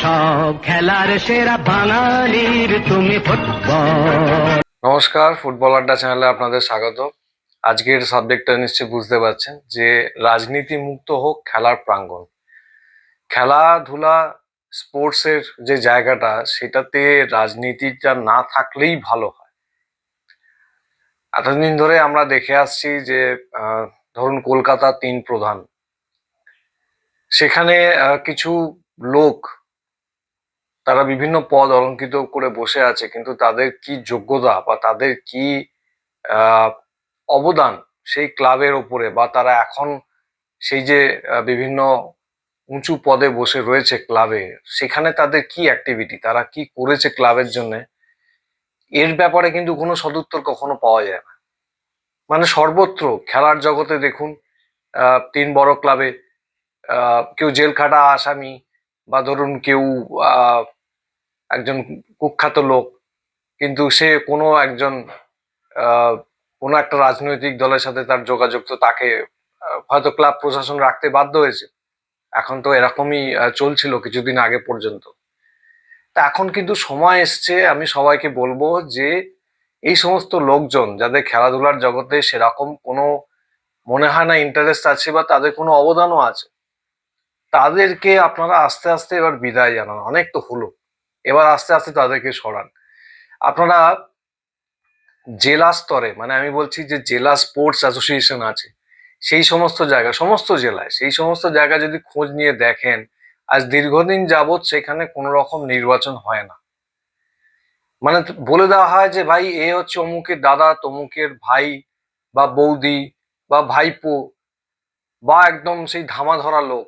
সব খেলার সেরা বাঙালির তুমি ফুটবল। নমস্কার, ফুটবল আড্ডা চ্যানেলে আপনাদের স্বাগত। আজকের সাবজেক্টটা নিশ্চয়ই বুঝতে পারছেন যে রাজনীতি মুক্ত হোক খেলার প্রাঙ্গণ। খেলাধুলা স্পোর্টসের যে জায়গাটা, সেটাতে রাজনীতিটা না থাকলেই ভালো হয়। এতদিন ধরে আমরা দেখে আসছি যে ধরুন কলকাতা 3 প্রধান, সেখানে কিছু লোক তারা বিভিন্ন পদ অলঙ্কৃত করে বসে আছে, কিন্তু তাদের কি যোগ্যতা বা তাদের কি আহ অবদান সেই ক্লাবের ওপরে, বা তারা এখন সেই যে বিভিন্ন উঁচু পদে বসে রয়েছে ক্লাবে, সেখানে তাদের কি অ্যাক্টিভিটি, তারা কি করেছে ক্লাবের জন্য, এর ব্যাপারে কিন্তু কোনো সদুত্তর কখনো পাওয়া যায় না। মানে সর্বত্র খেলার জগতে দেখুন, 3 বড় ক্লাবে কেউ জেল খাটা আসামি, বা ধরুন কেউ একজন কুখ্যাত লোক, কিন্তু সে কোনো একজন আহ, কোনো একটা রাজনৈতিক দলের সাথে তার যোগাযোগ, তো তাকে হয়তো ক্লাব প্রশাসন রাখতে বাধ্য হয়েছে। এখন তো এরকমই চলছিল কিছুদিন আগে পর্যন্ত। তা এখন কিন্তু সময় এসছে, আমি সবাইকে বলবো যে এই সমস্ত লোকজন যাদের খেলাধুলার জগতে সেরকম কোনো মনে হয় না ইন্টারেস্ট আছে বা তাদের কোনো অবদানও আছে, তাদেরকে আপনারা আস্তে আস্তে এবার বিদায় জানান। অনেক তো হলো, এবার আস্তে আস্তে তাদেরকে সরান। আপনারা জেলা স্তরে, মানে আমি বলছি যে জেলা স্পোর্টস অ্যাসোসিয়েশন আছে, সেই সমস্ত জায়গা, সমস্ত জেলায় সেই সমস্ত জায়গা যদি খোঁজ নিয়ে দেখেন, আজ দীর্ঘদিন যাবৎ সেখানে কোনো রকম নির্বাচন হয় না। মানে বলে দেওয়া হয় যে ভাই এ হচ্ছে অমুকের দাদা, তমুকের ভাই বা বৌদি বা ভাইপো, বা একদম সেই ধামা ধরা লোক,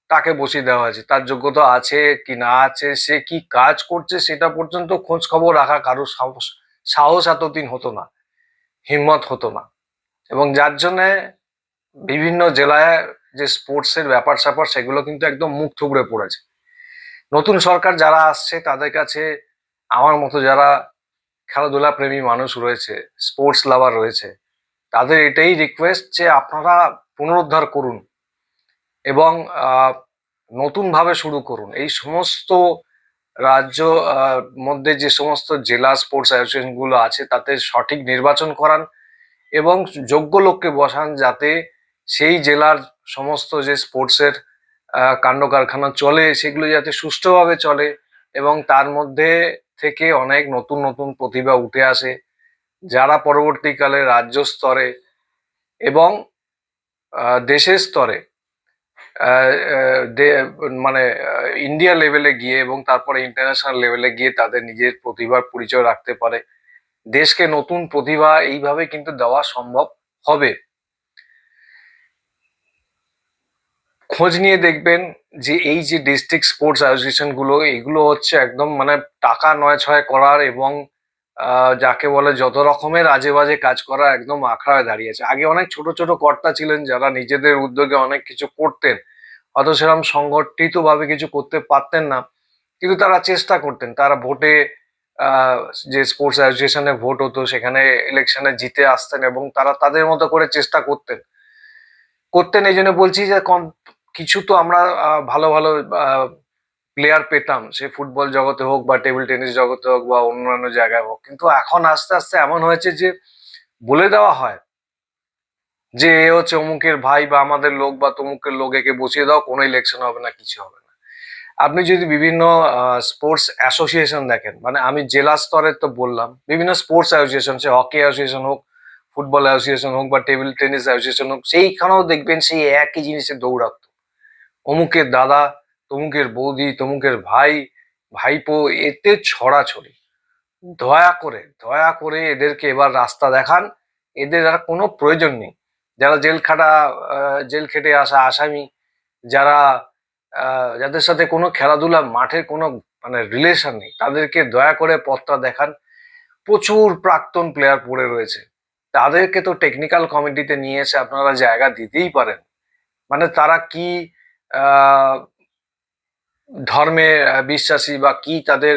তাকে বসিয়ে দেওয়া হয়েছে। তার যোগ্যতা আছে কি না আছে, সে কি কাজ করছে সেটা পর্যন্ত খোঁজ খবর রাখা কারোর সাহস সাহস এতদিন হতো না, হিম্মত হতো না। এবং যার জন্য বিভিন্ন জেলায় যে স্পোর্টসের ব্যাপার স্যাপার, সেগুলো কিন্তু একদম মুখ থুবড়ে পড়েছে। নতুন সরকার যারা আসছে তাদের কাছে, আমার মতো যারা খেলাধুলা প্রেমী মানুষ রয়েছে, স্পোর্টস লাভার রয়েছে, তাদের এটাই রিকোয়েস্ট যে আপনারা পুনরুদ্ধার করুন এবং নতুন ভাবে শুরু করুন। এই সমস্ত রাজ্য মধ্যে যে সমস্ত জেলা স্পোর্টস অ্যাসোসিয়েশন গুলো আছে, তাতে সঠিক নির্বাচন করান এবং যোগ্য লোককে বসান, যাতে সেই জেলার সমস্ত যে স্পোর্টসের কাণ্ড কারখানা চলে, সেগুলো যাতে সুষ্ঠুভাবে চলে এবং তার মধ্যে থেকে অনেক নতুন নতুন প্রতিভা উঠে আসে, যারা পরবর্তীকালে রাজ্য স্তরে এবং দেশের স্তরে মানে ইন্ডিয়া লেভেলে গিয়ে এবং তারপরে ইন্টারন্যাশনাল লেভেলে গিয়ে তাদের নিজের প্রতিভার পরিচয় রাখতে পারে। দেশকে নতুন প্রতিভা এইভাবে কিন্তু দেওয়া সম্ভব হবে। খোঁজ নিয়ে দেখবেন যে এই যে ডিস্ট্রিক্ট স্পোর্টস অ্যাসোসিয়েশন গুলো, এগুলো হচ্ছে একদম মানে টাকা নয় ছয় করার এবং যাকে বলে যত রকমের আজে বাজে কাজ করা একদম আখড়ায় দাঁড়িয়েছে। আগে অনেক ছোট ছোট কর্তা ছিলেন যারা নিজেদের উদ্যোগে অনেক কিছু করতেন, হয়তো সেরকম সংগঠিত ভাবে কিছু করতে পারতেন না, কিন্তু তারা চেষ্টা করতেন। তারা ভোটে আহ যে স্পোর্টস অ্যাসোসিয়েশনে ভোট হতো, সেখানে ইলেকশনে জিতে আসতেন এবং তারা তাদের মতো করে চেষ্টা করতেন। এই জন্য বলছি যে কিছু তো আমরা ভালো ভালো প্লেয়ার পেতাম, সে ফুটবল জগতে হোক বা টেবিল টেনিস জগতে হোক বা অন্যান্য জায়গায় হোক। কিন্তু এখন আস্তে আস্তে এমন হয়েছে যে বলে দেওয়া হয় যে এ হচ্ছে অমুকের ভাই বা আমাদের লোক, বা তমুকের লোক, একে বসিয়ে দাও, কোনো ইলেকশন হবে না, কিছু হবে না। আপনি যদি বিভিন্ন স্পোর্টস অ্যাসোসিয়েশন দেখেন, মানে আমি জেলা স্তরের তো বললাম, বিভিন্ন স্পোর্টস অ্যাসোসিয়েশন, সে হকি অ্যাসোসিয়েশন হোক, ফুটবল অ্যাসোসিয়েশন হোক বা টেবিল টেনিস অ্যাসোসিয়েশন হোক, সেইখানেও দেখবেন সেই একই জিনিসে দৌড়াতো। অমুকের দাদা, তমুকের বৌদি, তমুকের ভাই, ভাইপো, এতে ছড়াছড়ি। দয়া করে এদেরকে এবার রাস্তা দেখান। এদের আর কোনো প্রয়োজন নেই। যারা জেল খেটে আসা আসামি, যারা যাদের সাথে কোনো খেলাধুলা মাঠের কোনো মানে রিলেশন নেই, তাদেরকে দয়া করে পথটা দেখান। প্রচুর প্রাক্তন প্লেয়ার পড়ে রয়েছে, তাদেরকে তো টেকনিক্যাল কমিটিতে নিয়ে এসে আপনারা জায়গা দিতেই পারেন। মানে তারা কি আহ ধর্মে বিশ্বাসী বা কি, তাদের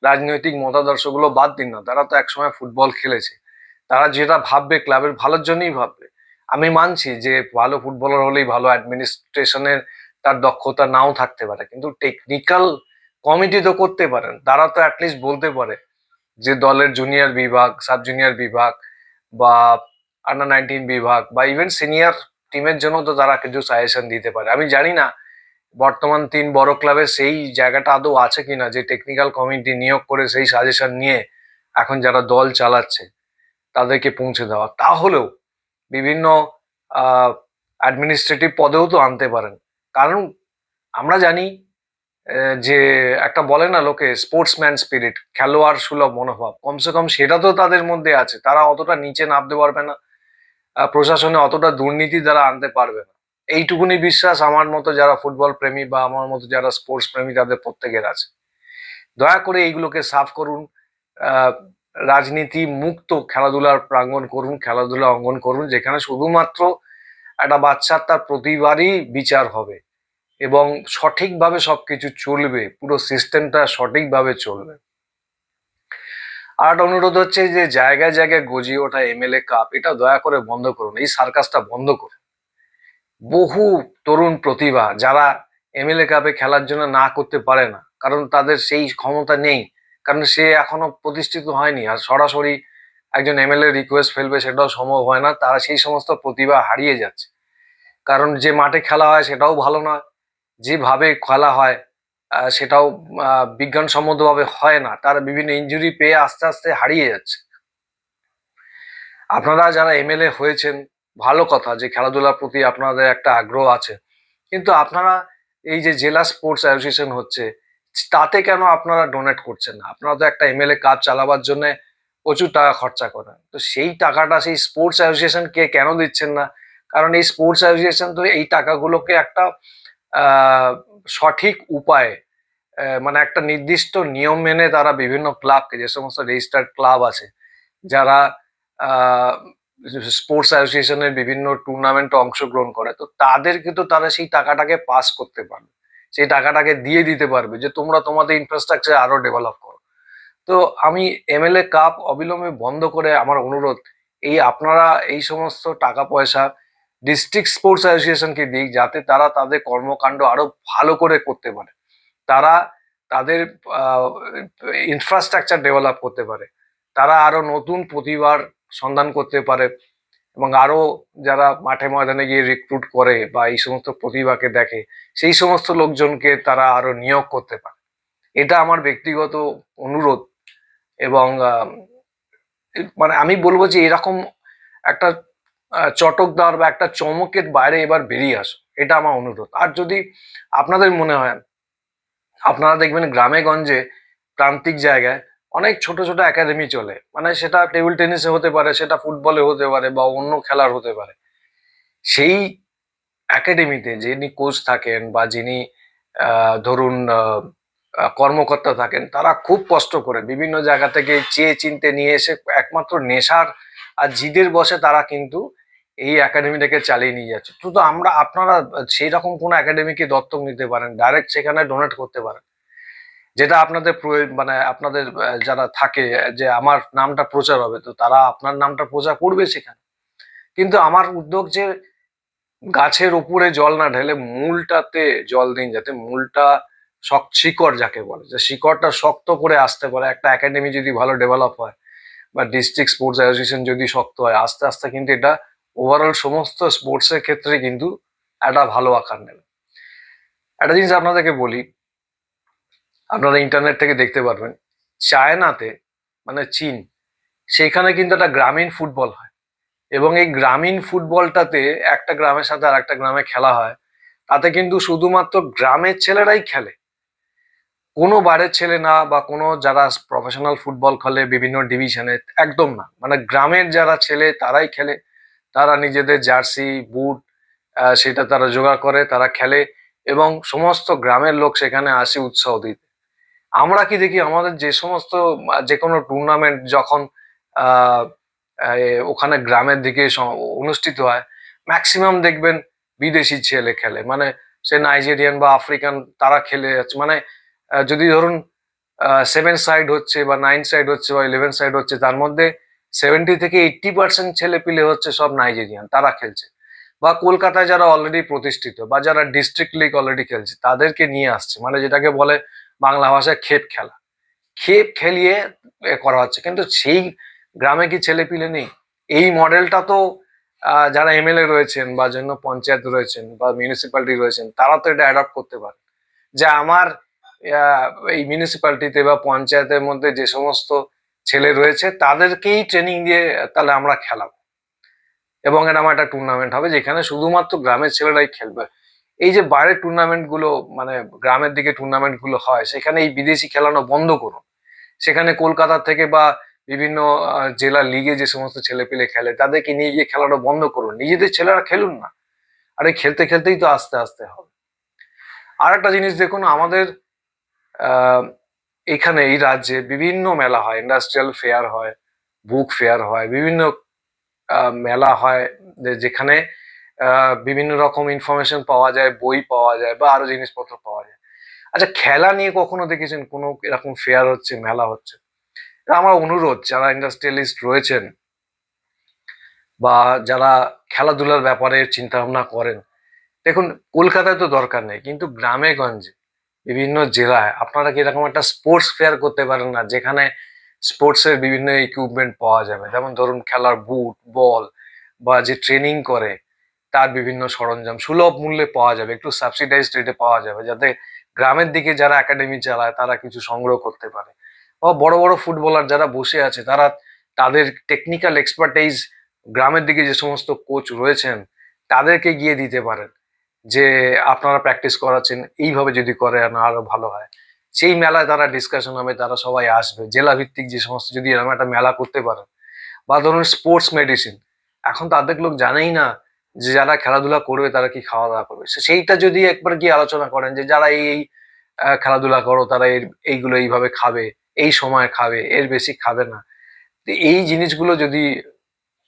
রাজনৈতিক মতাদর্শগুলো বাদ দিন না, তারা তো একসময় ফুটবল খেলেছে। তারা যেটা ভাববে ক্লাবের ভালোর জন্যই ভাববে। আমি মানছি যে ভালো ফুটবলার হলেই ভালো, অ্যাডমিনিস্ট্রেশনের তার দক্ষতা নাও থাকতে পারে, কিন্তু টেকনিক্যাল কমিটি তো করতে পারেন, তারা তো অ্যাটলিস্ট বলতে পারে যে দলের জুনিয়র বিভাগ, সাব জুনিয়র বিভাগ বা আন্ডার 19 বিভাগ বা ইভেন সিনিয়র টিমের জন্য তো তারা কিছু সাজেশন দিতে পারে। আমি জানি না বর্তমান 3 বড় ক্লাবের সেই জায়গাটা আদৌ আছে কিনা যে টেকনিক্যাল কমিটি নিয়োগ করে সেই সাজেশন নিয়ে এখন যারা দল চালাচ্ছে তাদেরকে পৌঁছে দেওয়া। তাহলেও বিভিন্ন অ্যাডমিনিস্ট্রেটিভ পদেও তো আনতে পারেন। কারণ আমরা জানি যে একটা বলে না লোকে স্পোর্টসম্যান স্পিরিট, খেলোয়াড় সুলভ মনোভাব, কমসে কম সেটা তো তাদের মধ্যে আছে। তারা অতটা নিচে নামতে পারবে না, প্রশাসনে অতটা দুর্নীতি তারা আনতে পারবে না, এইটুকুনি বিশ্বাস আমার মতো যারা ফুটবল প্রেমী বা আমার মতো যারা স্পোর্টস প্রেমী তাদের প্রত্যেকের আছে। দয়া করে এইগুলোকে সাফ করুন, আহ, রাজনীতি মুক্ত খেলাধুলার প্রাঙ্গণ করুন, খেলাধুলা অঙ্গন করুন, যেখানে শুধুমাত্র একটা বাচ্চার তার প্রতিবারই বিচার হবে এবং সঠিকভাবে সবকিছু চলবে, পুরো সিস্টেমটা সঠিকভাবে চলবে। আর একটা অনুরোধ হচ্ছে যে জায়গায় জায়গায় গজিয়ে ওঠা এমএলএ কাপ, এটা দয়া করে বন্ধ করুন, এই সার্কাসটা বন্ধ করুন। বহু তরুণ প্রতিভা যারা এমএলএ কাপে খেলার জন্য না করতে পারে না, কারণ তাদের সেই ক্ষমতা নেই, কারণ সে এখনো প্রতিষ্ঠিত হয়নি, আর সরাসরি একজন এমএলএ রিকোয়েস্ট ফেলবে সেটাও সম্ভব হয় না, তারা সেই সমস্ত প্রতিভা হারিয়ে যাচ্ছে। কারণ যে মাঠে খেলা হয় সেটাও ভালো নয়, যেভাবে খেলা হয় সেটাও বিজ্ঞানসম্মতভাবে হয় না, তারা বিভিন্ন ইনজুরি পেয়ে আস্তে আস্তে হারিয়ে যাচ্ছে। আপনারা যারা এমএলএ হয়েছেন, ভালো কথা যে খেলাধুলার প্রতি আপনাদের একটা আগ্রহ আছে, কিন্তু আপনারা এই যে জেলা স্পোর্টস অ্যাসোসিয়েশন হচ্ছে তাতে কেন আপনারা ডোনেট করছেন না? আপনারা তো একটা এমএলএ কাপ চালাবার জন্য প্রচুর টাকা খরচা করেন, তো সেই টাকাটা সেই স্পোর্টস অ্যাসোসিয়েশনকে কেন দিচ্ছেন না? কারণ এই স্পোর্টস অ্যাসোসিয়েশন তো এই টাকাগুলোকে একটা সঠিক উপায়ে, মানে একটা নির্দিষ্ট নিয়ম মেনে তারা বিভিন্ন ক্লাবকে, যে সমস্ত রেজিস্টার্ড ক্লাব আছে যারা স্পোর্টস অ্যাসোসিয়েশনের বিভিন্ন টুর্নামেন্টে অংশগ্রহণ করে, তো তাদেরকে তো তারা সেই টাকাটাকে পাস করতে পারবে, সেই টাকাটাকে দিয়ে দিতে পারবে যে তোমরা তোমাদের ইনফ্রাস্ট্রাকচার আরো ডেভেলপ করো। তো আমি এমএলএ কাপ অবিলম্বে বন্ধ করে আমার অনুরোধ, এই আপনারা এই সমস্ত টাকা পয়সা ডিস্ট্রিক্ট স্পোর্টস অ্যাসোসিয়েশনকে দিক, যাতে তারা তাদের কর্মকাণ্ড আরো ভালো করে করতে পারে, তারা তাদের ইনফ্রাস্ট্রাকচার ডেভেলপ করতে পারে, তারা আরো নতুন প্রতিভার সন্ধান করতে পারে এবং আরো যারা মাঠে ময়দানে গিয়ে রিক্রুট করে বা এই সমস্ত প্রতিভাকে দেখে সেই সমস্ত লোকজনকে তারা আরো নিয়োগ করতে পারে। এটা আমার ব্যক্তিগত অনুরোধ। এবং মানে আমি বলবো যে এরকম একটা চটকদার বা একটা চমকের বাইরে এবার বেরিয়ে আসো, এটা আমার অনুরোধ। আর যদি আপনাদের মনে হয়, আপনারা দেখবেন গ্রামে গঞ্জে প্রান্তিক জায়গায় অনেক ছোট ছোট একাডেমি চলে, মানে সেটা টেবিল টেনিসে হতে পারে, সেটা ফুটবলে হতে পারে বা অন্য খেলার হতে পারে। সেই একাডেমিতে যিনি কোচ থাকেন বা যিনি ধরুন কর্মকর্তা থাকেন, তারা খুব কষ্ট করে বিভিন্ন জায়গা থেকে চেয়ে চিনতে নিয়ে এসে একমাত্র নেশার আর জিদের বসে তারা কিন্তু এই একাডেমিটাকে চালিয়ে নিয়ে যাচ্ছে। তো আমরা আপনারা সেই রকম কোনো একাডেমিকে দত্তক নিতে পারেন, ডাইরেক্ট সেখানে ডোনেট করতে পারেন, যেটা আপনাদের মানে আপনাদের যারা থাকে যে আমার নামটা প্রচার হবে, তো তারা আপনার নামটা প্রচার করবে সেখানে। কিন্তু আমার উদ্যোগ যে গাছের উপরে জল না ঢেলে মূলটাতে জল দিন, যাতে মূলটা শিকড় যাকে বলে, যে শিকড়টা শক্ত করে আসতে পারে। একটা একাডেমি যদি ভালো ডেভেলপ হয় বা ডিস্ট্রিক্ট স্পোর্টস অ্যাসোসিয়েশন যদি শক্ত হয়, আস্তে আস্তে কিন্তু এটা ওভারঅল সমস্ত স্পোর্টস এর ক্ষেত্রে কিন্তু একটা ভালো আকার নেবে। একটা জিনিস আপনাদেরকে বলি, আপনারা ইন্টারনেট থেকে দেখতে পারবেন, চায়নাতে মানে চীন, সেখানে কিন্তু একটা গ্রামীণ ফুটবল হয় এবং এই গ্রামীণ ফুটবলটাতে একটা গ্রামের সাথে আর একটা গ্রামে খেলা হয়, তাতে কিন্তু শুধুমাত্র গ্রামের ছেলেরাই খেলে, কোনো বাইরের ছেলে না বা কোনো যারা প্রফেশনাল ফুটবল খেলে বিভিন্ন ডিভিশনে, একদম না, মানে গ্রামের যারা ছেলে তারাই খেলে। তারা নিজেদের জার্সি বুট সেটা তারা জোগাড় করে, তারা খেলে এবং সমস্ত গ্রামের লোক সেখানে আসে উৎসাহ দিতে। আমরা কি দেখি, আমাদের যে সমস্ত যে কোনো টুর্নামেন্ট যখন আহ ওখানে গ্রামের দিকে অনুষ্ঠিত হয়, ম্যাক্সিমাম দেখবেন বিদেশি ছেলে খেলে, মানে সে নাইজেরিয়ান বা আফ্রিকান তারা খেলে যাচ্ছে। মানে যদি ধরুন 7 সাইড হচ্ছে বা 9 সাইড হচ্ছে বা 11 সাইড হচ্ছে, তার মধ্যে 70 থেকে 80% ছেলে পিলে হচ্ছে সব নাইজেরিয়ান, তারা খেলছে। বা কলকাতায় যারা অলরেডি প্রতিষ্ঠিত বা যারা ডিস্ট্রিক্ট লিগ অলরেডি খেলছে তাদেরকে নিয়ে আসছে, মানে যেটাকে বলে বাংলা ভাষায় খেপ খেলা, খেপ খেলিয়ে করা হচ্ছে। কিন্তু সেই গ্রামে কি ছেলেপিলে নেই? এই মডেলটা তো যারা এমএলএ রয়েছেন বা জন্য পঞ্চায়েত রয়েছেন বা মিউনিসিপ্যালিটি রয়েছেন তারা তো এটা অ্যাডপ্ট করতে পারে, যে আমার এই মিউনিসিপ্যালিটিতে বা পঞ্চায়েতের মধ্যে যে সমস্ত ছেলে রয়েছে তাদেরকেই ট্রেনিং দিয়ে তাহলে আমরা খেলাবো, এবং এরকম একটা টুর্নামেন্ট হবে যেখানে শুধুমাত্র গ্রামের ছেলেরাই খেলবে। এই যে বাইরের টুর্নামেন্ট গুলো, মানে গ্রামের দিকে টুর্নামেন্ট গুলো হয়, সেখানে এই বিদেশি খেলানো বন্ধ করুন। সেখানে কলকাতা থেকে বা বিভিন্ন জেলা লিগে যে সমস্ত ছেলেপিলে খেলে তাদেরকে নিয়ে গিয়ে খেলানো বন্ধ করুন, নিজেদের ছেলেরা খেলুন না। আর এই খেলতে খেলতেই তো আস্তে আস্তে হবে। আর একটা জিনিস দেখুন, আমাদের আহ এখানে এই রাজ্যে বিভিন্ন মেলা হয়, ইন্ডাস্ট্রিয়াল ফেয়ার হয়, বুক ফেয়ার হয়, বিভিন্ন মেলা হয়, যেখানে বিভিন্ন রকম ইনফরমেশন পাওয়া যায়, বই পাওয়া যায় বা আরো জিনিসপত্র পাওয়া যায়। আচ্ছা, খেলা নিয়ে কখনো দেখেছেন কোনো এরকম ফেয়ার হচ্ছে, মেলা হচ্ছে? আমার অনুরোধ, যারা ইন্ডাস্ট্রিয়ালিস্ট রয়েছেন বা যারা খেলাধুলার ব্যাপারে চিন্তা ভাবনা করেন, দেখুন কলকাতায় তো দরকার নেই, কিন্তু গ্রামে গঞ্জে বিভিন্ন জেলায় আপনারা কি এরকম একটা স্পোর্টস ফেয়ার করতে পারেন না, যেখানে স্পোর্টস এর বিভিন্ন ইকুইপমেন্ট পাওয়া যাবে? যেমন ধরুন খেলার বুট, বল, বা যে ট্রেনিং করে তার বিভিন্ন সরঞ্জাম সুলভ মূল্যে পাওয়া যাবে, একটু সাবসিডাইজড রেটে পাওয়া যাবে, যাতে গ্রামের দিকে যারা একাডেমি চালায় তারা কিছু সংগ্রহ করতে পারে। বা বড় বড় ফুটবলার যারা বসে আছে তারা তাদের টেকনিক্যাল এক্সপার্টাইজ গ্রামের দিকে যে সমস্ত কোচ রয়েছেন তাদেরকে গিয়ে দিতে পারেন, যে আপনারা প্র্যাকটিস করাচ্ছেন, এইভাবে যদি করে আরো ভালো হয়। সেই মেলায় তারা ডিসকাশন হবে, তারা সবাই আসবে, জেলা ভিত্তিক যে সমস্ত যদি এরকম একটা মেলা করতে পারেন। বা ধরুন স্পোর্টস মেডিসিন, এখন তাদের লোক জানেই না যে যারা খেলাধুলা করবে তারা কি খাওয়া দাওয়া করবে। সেইটা যদি একবার গিয়ে আলোচনা করেন যে যারা এই এই খেলাধুলা করো তারা এইগুলো এইভাবে খাবে, এই সময় খাবে, এর বেশি খাবে না। তো এই জিনিসগুলো যদি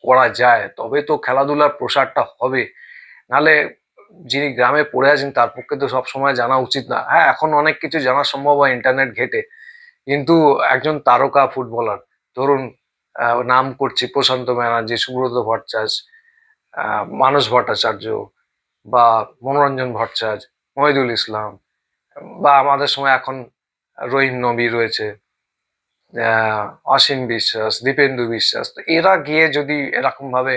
করা যায় তবে তো খেলাধুলার প্রসারটা হবে। নাহলে যিনি গ্রামে পড়ে আছেন তার পক্ষে তো সবসময় জানা উচিত না। হ্যাঁ, এখন অনেক কিছু জানা সম্ভব হয় ইন্টারনেট ঘেটে, কিন্তু একজন তারকা ফুটবলার, ধরুন নাম করছি প্রশান্ত ব্যানার্জি, সুব্রত ভট্টাচার্য, মানস ভট্টাচার্য, বা মনোরঞ্জন ভট্টাচার্য, মহিদুল ইসলাম, বা আমাদের সময় এখন রহিম নবী রয়েছে, অসীম বিশ্বাস, দীপেন্দু বিশ্বাস, তো এরা গিয়ে যদি এরকম ভাবে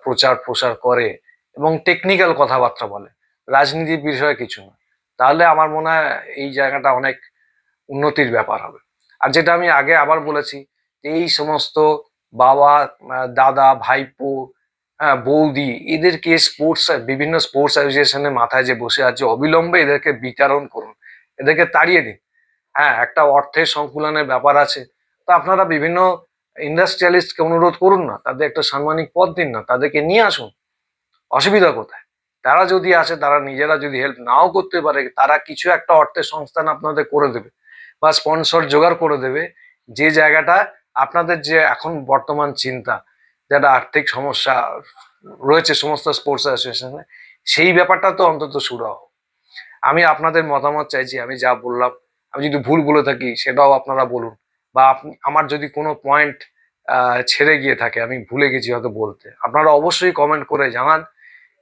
প্রচার প্রসার করে এবং টেকনিক্যাল কথাবার্তা বলে, রাজনীতির বিষয়ে কিছু না, তাহলে আমার মনে হয় এই জায়গাটা অনেক উন্নতির ব্যাপার হবে। আর যেটা আমি আগে আবার বলেছি, এই সমস্ত বাবা, দাদা, ভাইপো, বৌদি, এদেরকে স্পোর্টস, বিভিন্ন স্পোর্টস অ্যাসোসিয়েশনের মাথায় যে বসে আছে, অবিলম্বে এদেরকে বিতরণ করুন, এদেরকে তাড়িয়ে দিন। হ্যাঁ, একটা অর্থের সংকুলনের ব্যাপার আছে, তো আপনারা বিভিন্ন ইন্ডাস্ট্রিয়ালিস্টকে অনুরোধ করুন না, তাদের একটা সাম্মানিক পদ দিন না, তাদেরকে নিয়ে আসুন, অসুবিধা কোথায়? তারা যদি আসে, তারা নিজেরা যদি হেল্প নাও করতে পারে, তারা কিছু একটা অর্থের সংস্থান আপনাদের করে দেবে বা স্পন্সর জোগাড় করে দেবে, যে জায়গাটা আপনাদের যে এখন বর্তমান চিন্তা, যেটা আর্থিক সমস্যা রয়েছে সমস্ত স্পোর্টস অ্যাসোসিয়েশনে, সেই ব্যাপারটা তো অন্তত শুরু হোক। আমি আপনাদের মতামত চাইছি, আমি যা বললাম, আমি যদি ভুল বলে থাকি সেটাও আপনারা বলুন, বা আমার যদি কোনো পয়েন্ট ছেড়ে গিয়ে থাকে, আমি ভুলে গেছি হয়তো বলতে, আপনারা অবশ্যই কমেন্ট করে জানান।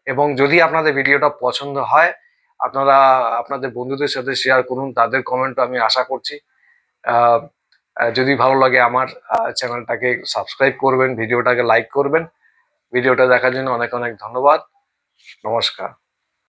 এবং যদি আপনাদের ভিডিওটা পছন্দ হয়, আপনারা আপনাদের বন্ধুদের সাথে শেয়ার করুন, তাদের কমেন্টও আমি আশা করছি। আহ, যদি ভালো লাগে আমার চ্যানেলটাকে সাবস্ক্রাইব করবেন, ভিডিওটাকে লাইক করবেন। ভিডিওটা দেখার জন্য অনেক অনেক ধন্যবাদ। নমস্কার।